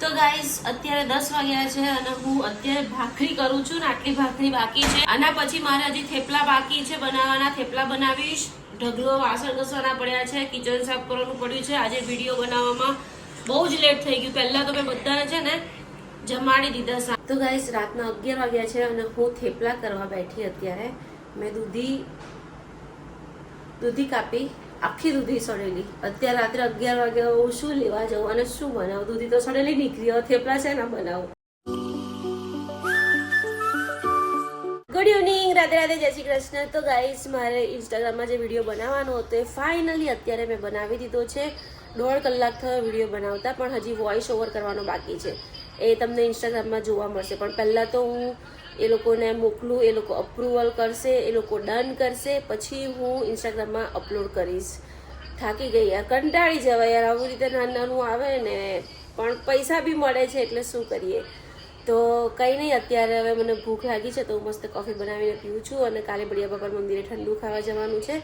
તો ગાઈસ અત્યારે 10 વાગ્યા છે અને હું અત્યારે ભાખરી કરું છું ને આટલી ભાખરી બાકી છે. આના પછી મારે હજી થેપલા બાકી છે બનાવવાના. થેપલા બનાવીશ. ઢગલો વાસણ ઘસવાના પડ્યા છે, કિચન સાફ કરવાનું પડ્યું છે. આજે વિડીયો બનાવવામાં બહુ જ લેટ થઈ ગયું. પહેલા તો મેં બધાને છે ને જમાડી દીધા. તો ગાઈસ રાતના 11 વાગ્યા છે અને હું થેપલા કરવા બેઠી. અત્યારે મેં દૂધી કાપી, આખી દૂધી સડેલી. અત્યારે રાત્રે 11 વાગે હું શું લેવા જાઉં અને શું બનાવું? દૂધી તો સડેલી નીકળી, હવે થેપલા છે ને બનાવું. ગુડ ઇવનિંગ, રાધે રાધે, જય શ્રી કૃષ્ણ. તો ગાઈસ મારે ઇન્સ્ટાગ્રામમાં જે વિડીયો બનાવવાનો હતો એ ફાઇનલી અત્યારે મેં બનાવી દીધો છે. 1.5 કલાક થયો વિડીયો બનાવતા, પણ હજી વોઇસ ઓવર કરવાનો બાકી છે. એ તમને ઇન્સ્ટાગ્રામમાં જોવા મળશે. પણ પહેલાં તો હું એ લોકોને મોકલું, એ લોકો અપ્રુવલ કરશે, એ લોકો ડન કરશે, પછી હું ઇન્સ્ટાગ્રામમાં અપલોડ કરીશ. થાકી ગઈ યાર, કંટાળી જવાય યાર, આવી રીતે નાનું આવે ને. પણ પૈસા બી મળે છે એટલે શું કરીએ. તો કંઈ નહીં, અત્યારે હવે મને ભૂખ લાગી છે તો હું મસ્ત કોફી બનાવીને પીવું છું. અને કાલે બળિયા બાપા મંદિરે ઠંડુ ખાવા જવાનું છે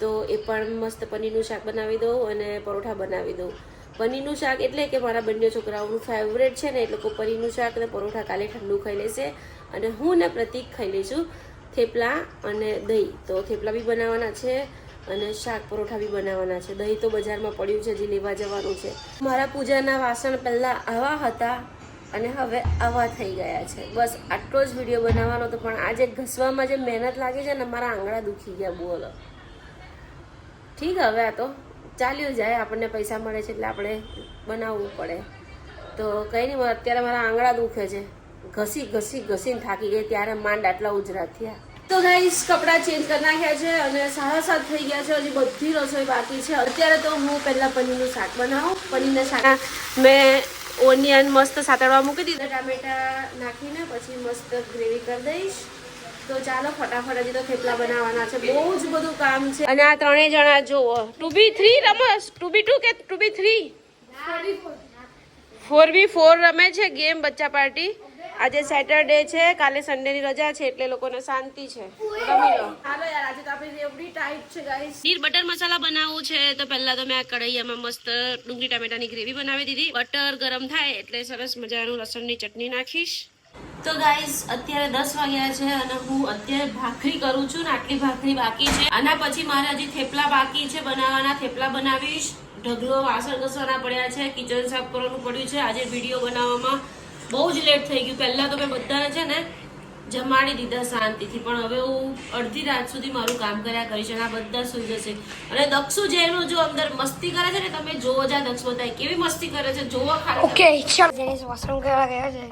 તો એ પણ મસ્ત પનીરનું શાક બનાવી દઉં અને પરોઠા બનાવી દઉં. પનીરનું શાક એટલે કે મારા બંને છોકરાઓનું ફેવરેટ છે ને, એ લોકો પનીરનું શાક અને પરોઠા કાલે ઠંડુ ખાઈ લેશે. અને હું ને પ્રતિક ખાઈ લઈશું થેપલા અને દહીં. તો થેપલા બી બનાવવાના છે અને શાક પરોઠા બી બનાવવાના છે. દહીં તો બજારમાં પડ્યું છે, હજી લેવા જવાનું છે. મારા પૂજાના વાસણ પહેલાં આવા હતા અને હવે આવા થઈ ગયા છે. બસ આટલો જ વિડીયો બનાવવાનો હતો, પણ આજે ઘસવામાં જે મહેનત લાગી છે ને, મારા આંગળા દુખી ગયા. બોલો, ઠીક, હવે આ તો ચાલ્યું જાય. આપણને પૈસા મળે છે એટલે આપણે બનાવવું પડે. તો કંઈ નહીં, અત્યારે મારા આંગળા દુખે છે. ઘસીને થાકી ગઈ. ત્યારે માંડ આટલા ઉજરા થયા. તો ગાઈસ કપડાં ચેન્જ કરી નાખ્યા છે અને 7:30 થઈ ગયા છે. હજી બધી રસોઈ બાકી છે. અત્યારે તો હું પહેલાં પનીરનું શાક બનાવું. પનીરના શાક મેં ઓનિયન મસ્ત સાતળવા મૂકી દીધા, ટામેટા નાખીને પછી મસ્ત ગ્રેવી કરી દઈશ. તો ચાલો ફટાફટ, હજી તો થેપલા બનાવવાના છે. બહુ જ બધું કામ છે. અને આ ત્રણેય જણા જુઓ 2v3 રમસ, 2v2 કે 2v3 4v4 રમે છે ગેમ. બચ્ચા પાર્ટી. આજે સેટરડે છે, કાલે સન્ડેની રજા છે એટલે લોકોને શાંતિ છે. રમી લો. હાલો યાર, આજે તો આપણી રેવડી ટાઈટ છે ગાઈસ. પનીર બટર મસાલા બનાવવું છે તો પહેલા તો મેં આ કઢાઈમાં મસ્ત ડુંગળી ટામેટાની ગ્રેવી બનાવી દીધી. બટર ગરમ થાય એટલે સરસ મજાનું લસણની ચટણી નાખીશ. તો ગાઈસ અત્યારે 10 વાગ્યા છે અને હું અત્યારે ભાખરી કરું છું ને આટલી ભાખરી બાકી છે. આના પછી મારે હજી થેપલા બાકી છે બનાવવાના. થેપલા બનાવીશ. ઢગલો વાસણ ઘસવાના પડ્યા છે, કિચન સાફ કરવાનું પડ્યું છે. આજે વિડીયો બનાવવામાં બહુ જ લેટ થઈ ગયું. પહેલા તો મેં બધાને છે ને જમાડી દીધા શાંતિથી, પણ હવે હું અડધી રાત સુધી મારું કામ કર્યા કરીશ અને આ બધા સુઈ જશે. અને દક્ષુ જેનું જો અંદર મસ્તી કરે છે ને, તમે જોવો જા દક્ષ બતાય કેવી મસ્તી કરે છે, જોવો ખાલી. ઓકે, ચાલ જેની વોશરૂમ કરવા ગયા છે.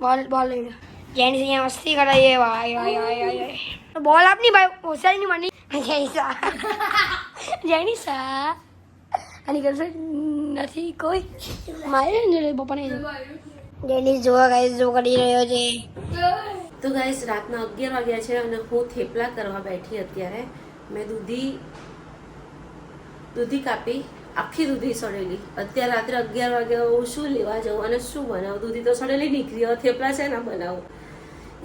બોલ જેની અહીંયા મસ્તી કરાઈએ. વાય બોલ આપની ભાઈ હોશિયારી ની મની જેનીસા આની ગર્લફ્રેન્ડ નથી કોઈ. મારે ને પપ્પાને જેની જોવા ગાઈસ જો કરી રહ્યો છે. તો ગાઈસ રાતના 11 વાગ્યા છે અને હું થેપલા કરવા બેઠી. અત્યારે મેં દૂધી કાપી, આખી દૂધી સડેલી. અત્યારે રાત્રે 11 વાગે હું શું લેવા જાઉં અને શું બનાવું? દૂધી તો સડેલી નીકળી, હવે થેપલા છે ને બનાવું.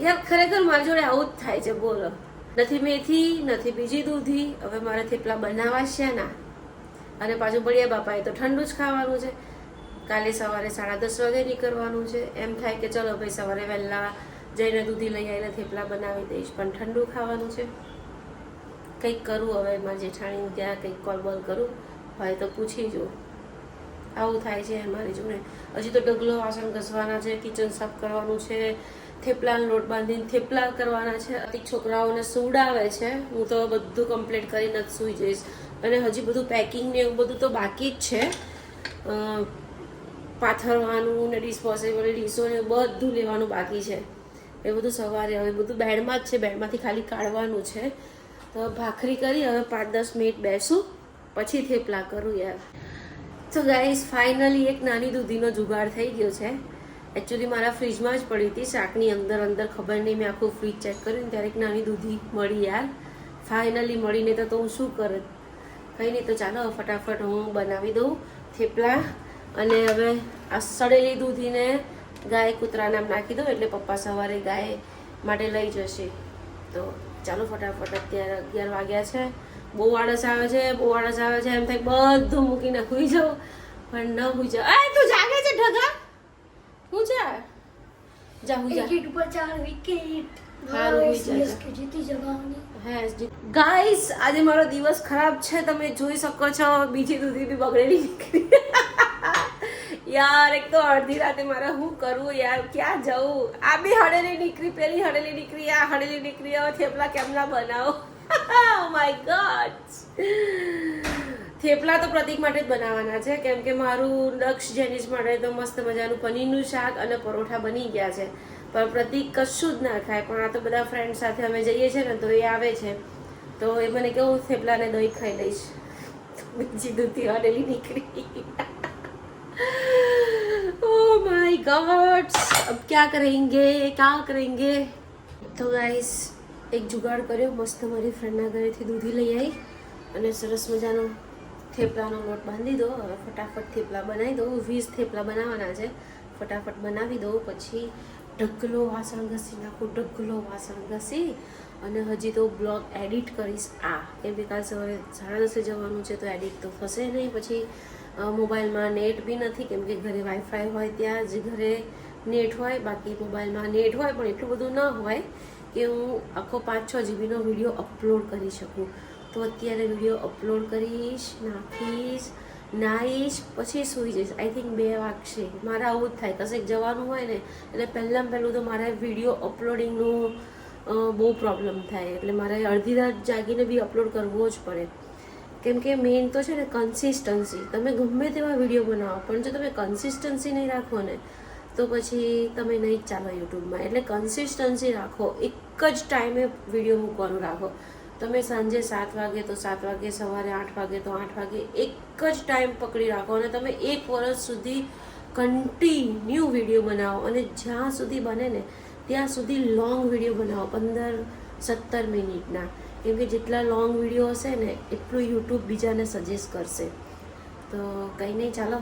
યાર ખરેખર મારી જોડે આવું જ થાય છે. બોલો, નથી મેથી, નથી બીજી દૂધી. હવે મારે થેપલા બનાવવા છે ના. અને પાછું બળિયા બાપાએ તો ઠંડુ જ ખાવાનું છે. કાલે સવારે 10:30 વાગે નીકળવાનું છે. એમ થાય કે ચલો ભાઈ સવારે વહેલા જઈને દૂધી લઈ આવીને થેપલા બનાવી દઈશ, પણ ઠંડુ ખાવાનું છે. કંઈક કરું હવે, મારી જેઠાણી ત્યાં કંઈક કોલ બોલ કરું હોય તો પૂછી જો. આવું થાય છે મારી જોડે. હજી તો ઢગલો વાસણ ઘસવાના છે, કિચન સાફ કરવાનું છે, થેપલાનો લોટ બાંધીને થેપલા કરવાના છે. અતિ છોકરાઓને સુવડાવે છે. હું તો બધું કમ્પ્લીટ કરીને જ સૂઈ જઈશ. અને હજી બધું પેકિંગ ને એવું બધું તો બાકી જ છે. પાથરવાનું ને ડિસ્પોઝેબલ ડીશો ને બધું લેવાનું બાકી છે. એ બધું સવારે, હવે બધું બેડમાં જ છે, બેડમાંથી ખાલી કાઢવાનું છે. તો ભાખરી કરી હવે 5-10 મિનિટ બેસું પછી થેપલા કરું યાર. તો ગાઈસ ફાઇનલી એક નાની દૂધીનો જુગાડ થઈ ગયો છે. એકચ્યુઅલી મારા ફ્રીજમાં જ પડી હતી, શાકની અંદર ખબર નહીં, મેં આખું ફ્રીજ ચેક કર્યું ત્યારે એક નાની દૂધી મળી યાર. ફાઇનલી મળીને તો હું શું કરત. કંઈ નહીં, તો ચાલો ફટાફટ હું બનાવી દઉં થેપલા. અને હવે આ સડેલી દૂધીને ગાય કૂતરા નામ નાખી દઉં એટલે પપ્પા સવારે ગાય માટે લઈ જશે. તો ચાલો ફટાફટ, અત્યારે 11 વાગ્યા છે બહુ આળસ આવે છે એમ થાય બધું મૂકીને સૂઈ જાઉં પણ ન સૂઈ જાઉં. એ તું જાગે છે ઢગા? હું છે જા હું જા. વિકેટ ઉપર 4 વિકેટ. હારું હોઈ જાય. સીએસકે જીતી જવાની. ગાઈસ આજે મારો દિવસ ખરાબ છે. તમે જોઈ શકો છો બીજી દૂધી બી બગડેલી નીકળી. યાર એક તો અડધી રાતે મારે શું કરવું યાર, ક્યાં જવું? આ બી હળેલી નીકળી, પેલી હળેલી નીકળી, આ હળેલી નીકળી. હવે થેપલા કેમના બનાવો? Oh my God. થેપલા તો પ્રતિક માટે જ બનાવવાના છે કેમ કે મારું દક્ષ જેનિસ માટે તો મસ્ત મજાનું પનીરનું શાક અને પરોઠા બની ગયા છે. પણ પ્રતિક કશું જ ના ખાય. પણ આ તો બધા ફ્રેન્ડ સાથે અમે જઈએ છીએ ને તો એ આવે છે તો એ મને કેવું થેપલા ને દહીં ખાઈ લઈશ. બીજી દૂધી હળેલી નીકળી. Oh my God! अब क्या करेंगे? તો ગાઈસ એક જુગાડ કર્યો મસ્ત. મારી ફ્રેન્ડના ઘરેથી દૂધી લઈ આવી અને સરસ મજાનો થેપલાનો લોટ બાંધી દો. હવે ફટાફટ થેપલા બનાવી દો. 20 થેપલા બનાવવાના છે. ફટાફટ બનાવી દો. પછી ઢગલો વાસણ ઘસી નાખું, ઢગલો વાસણ ઘસી અને હજી તો બ્લોગ એડિટ કરીશ. કેમ કે કાલ સવારે 10:30 જવાનું છે તો એડિટ તો થશે નહીં. પછી મોબાઈલમાં નેટ બી નથી કેમ કે ઘરે વાઈફાઈ હોય ત્યાં જ ઘરે નેટ હોય. બાકી મોબાઈલમાં નેટ હોય પણ એટલું બધું ન હોય કે હું આખો 5-6 જીબીનો વિડીયો અપલોડ કરી શકું. તો અત્યારે વિડીયો અપલોડ કરીશ, નાહીશ, પછી સૂઈ જઈશ. I think 2 વાગશે. મારે આવું જ થાય. કશેક જવાનું હોય ને એટલે પહેલું તો મારે વિડીયો અપલોડિંગનું બહુ પ્રોબ્લેમ થાય. એટલે મારે અડધી રાત જાગીને બી અપલોડ કરવો જ પડે. કેમ કે મેઇન તો છે ને કન્સિસ્ટન્સી. તમે ગમે તેવા વિડીયો બનાવો પણ જો તમે કન્સિસ્ટન્સી નહીં રાખો ને તો પછી તમે નહીં જ ચાલો યુટ્યુબમાં. એટલે કન્સિસ્ટન્સી રાખો. એક જ ટાઈમે વિડીયો મૂકવાનું રાખો. તમે સાંજે 7 વાગે તો 7 વાગે, સવારે 8 વાગે તો 8 વાગે, એક જ ટાઈમ પકડી રાખો અને તમે 1 વર્ષ સુધી કન્ટિન્યુ વિડીયો બનાવો. અને જ્યાં સુધી બને ને ત્યાં સુધી લોંગ વિડીયો બનાવો, 15-17 મિનિટના. કેમ કે જેટલા લોંગ વિડીયો હશે ને એટલું યુટ્યુબ બીજાને સજેસ્ટ કરશે. તો કંઈ નહીં, ચાલો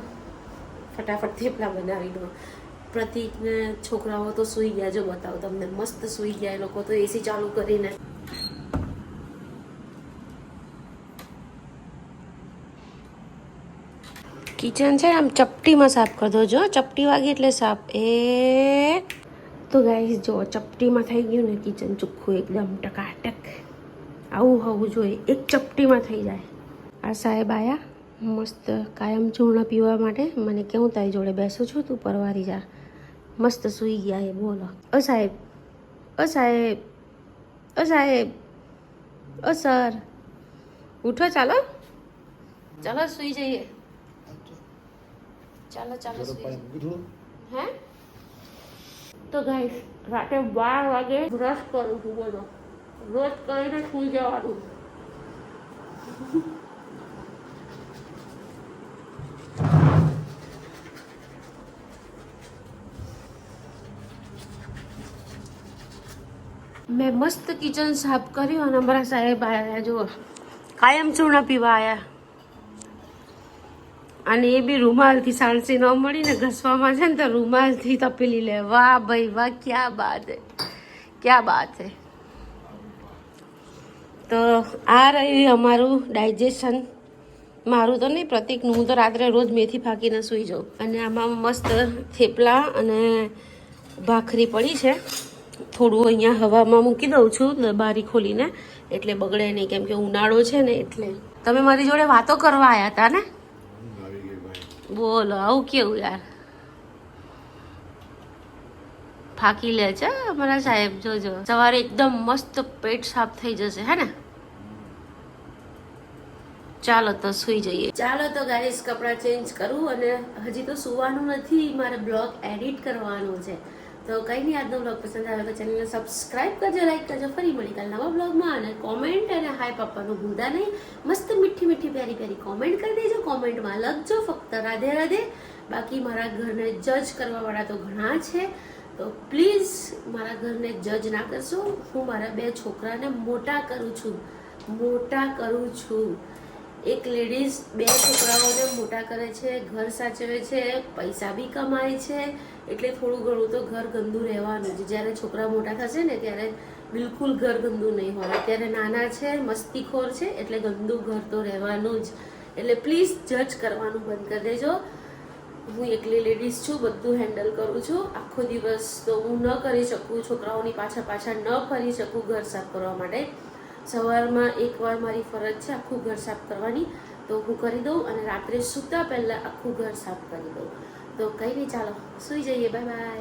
ફટાફટ થેપલા બનાવી દો. પ્રતિકને છોકરાઓ તો સૂઈ ગયા. જો બતાવો તમને, મસ્ત સૂઈ ગયા એ લોકો તો એસી ચાલુ કરીને. કિચન છે આમ ચપટીમાં સાફ કરી દો. જો ચપટી વાગી એટલે સાફ. તો ગાઈસ જો ચપટીમાં થઈ ગયું ને કિચન ચોખ્ખું એકદમ ટકાટક. આવું હોવું જોઈએ, એક ચપટીમાં થઈ જાય. આ સાહેબ આયા મસ્ત કાયમ ચૂર્ણ પીવા માટે. મને કેવું તારી જોડે બેસું છું, તું પરવારી જા. મસ્ત સૂઈ ગયા એ. બોલો ઓ સાહેબ, ઓ સાહેબ, ઓ સાહેબ, ઓ સર, ઉઠો. ચાલો સૂઈ જઈએ. ચાલો હે. તો ગાઈસ રાતે 12 વાગે બ્રશ કરું છું. બોલો રોજ કરીને સૂઈ જવાનું. મેં મસ્ત કિચન સાફ કર્યું અને અમારા સાહેબ આવ્યા. જુઓ કાયમ ચૂર્ણ પીવા આવ્યા. અને એ બી રૂમાલથી. સાણસી ન મળી ને ઘસવામાં છે ને તો રૂમાલથી તપેલી લે. વાહ ભાઈ વાહ, ક્યાં બાત હે, ક્યાં બાત હે. તો આ રહ્યું અમારું ડાયજેશન. મારું તો નહીં, પ્રતિકનું. હું તો રાત્રે રોજ મેથી ફાંકીને સૂઈ જાઉં. અને આમાં મસ્ત થેપલા અને ભાખરી પડી છે. થોડું અહીંયા હવામાં મૂકી દઉં છું બારી ખોલીને એટલે બગડે નહીં. કેમ કે ઉનાળો છે ને એટલે. તમે મારી જોડે વાતો કરવા આવ્યા હતા ને? બોલો આવું કેવું યાર. ફાકી લે છે અમારા સાહેબ. જોજો સવારે એકદમ મસ્ત પેટ સાફ થઈ જશે. હે ને? ચાલો તો સૂઈ જઈએ. ચાલો તો ગાઈસ કપડાં ચેન્જ કરું અને હજી તો સુવાનું નથી, મારે બ્લોગ એડિટ કરવાનું છે. તો કંઈ નહીં, આજનો બ્લોગ પસંદ આવે તો ચેનલને સબસ્ક્રાઇબ કરજો, લાઈક કરજો. ફરી મળી કાલ નવા બ્લોગમાં. અને કોમેન્ટ અને હાય પાપાનું ભૂલતા નહીં. મસ્ત મીઠી મીઠી પ્યારી પ્યારી કોમેન્ટ કરી દેજો. કોમેન્ટમાં લખજો ફક્ત રાધે રાધે. બાકી મારા ઘરને જજ કરવાવાળા તો ઘણા છે તો પ્લીઝ મારા ઘરને જજ ના કરશો. હું મારા 2 છોકરાને મોટા કરું છું. એક લેડીઝ 2 છોકરાઓને મોટા કરે છે, ઘર સાચવે છે, પૈસા બી કમાય છે. એટલે થોડું ઘણું તો ઘર ગંદુ રહેવાનું જ. જ્યારે છોકરા મોટા થશે ને ત્યારે બિલકુલ ઘર ગંદુ નહીં હોય. અત્યારે નાના છે, મસ્તીખોર છે, એટલે ગંદુ ઘર તો રહેવાનું જ. એટલે પ્લીઝ જજ કરવાનું બંધ કરી દેજો. હું એકલી લેડીઝ છું, બધું હેન્ડલ કરું છું. આખો દિવસ તો હું ન કરી શકું, છોકરાઓની પાછળ ન ફરી શકું ઘર સાફ કરવા માટે. સવારમાં એકવાર મારી ફરજ છે આખું ઘર સાફ કરવાની, તો હું કરી દઉં, અને રાત્રે સૂતા પહેલાં આખું ઘર સાફ કરી દઉં. તો કંઈ નહીં, ચાલો સૂઈ જઈએ. Bye bye.